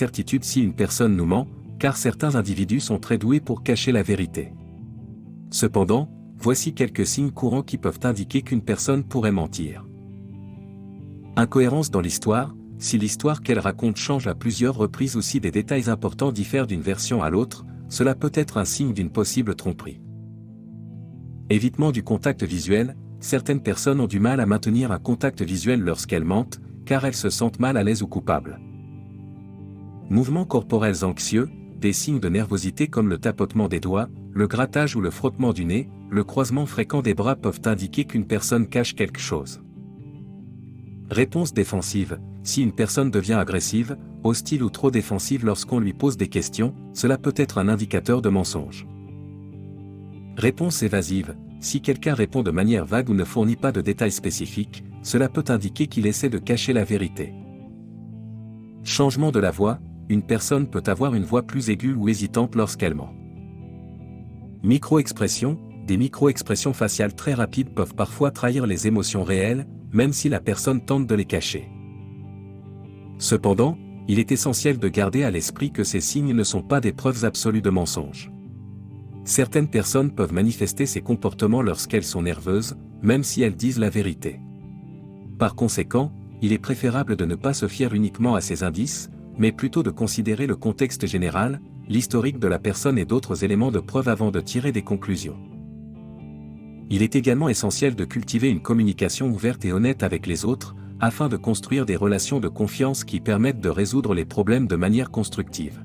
certitude si une personne nous ment, car certains individus sont très doués pour cacher la vérité. Cependant, voici quelques signes courants qui peuvent indiquer qu'une personne pourrait mentir. Incohérence dans l'histoire. Si l'histoire qu'elle raconte change à plusieurs reprises ou si des détails importants diffèrent d'une version à l'autre, cela peut être un signe d'une possible tromperie. Évitement du contact visuel. Certaines personnes ont du mal à maintenir un contact visuel lorsqu'elles mentent, car elles se sentent mal à l'aise ou coupables. Mouvements corporels anxieux. Des signes de nervosité comme le tapotement des doigts, le grattage ou le frottement du nez, le croisement fréquent des bras peuvent indiquer qu'une personne cache quelque chose. Réponse défensive. Si une personne devient agressive, hostile ou trop défensive lorsqu'on lui pose des questions, cela peut être un indicateur de mensonge. Réponse évasive. Si quelqu'un répond de manière vague ou ne fournit pas de détails spécifiques, cela peut indiquer qu'il essaie de cacher la vérité. Changement de la voix. Une personne peut avoir une voix plus aiguë ou hésitante lorsqu'elle ment. Micro-expressions. Des micro-expressions faciales très rapides peuvent parfois trahir les émotions réelles, même si la personne tente de les cacher. Cependant, il est essentiel de garder à l'esprit que ces signes ne sont pas des preuves absolues de mensonge. Certaines personnes peuvent manifester ces comportements lorsqu'elles sont nerveuses, même si elles disent la vérité. Par conséquent, il est préférable de ne pas se fier uniquement à ces indices, mais plutôt de considérer le contexte général, l'historique de la personne et d'autres éléments de preuve avant de tirer des conclusions. Il est également essentiel de cultiver une communication ouverte et honnête avec les autres, afin de construire des relations de confiance qui permettent de résoudre les problèmes de manière constructive.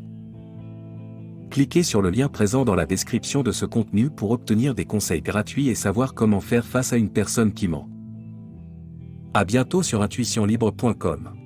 Cliquez sur le lien présent dans la description de ce contenu pour obtenir des conseils gratuits et savoir comment faire face à une personne qui ment. À bientôt sur intuitionlibre.com.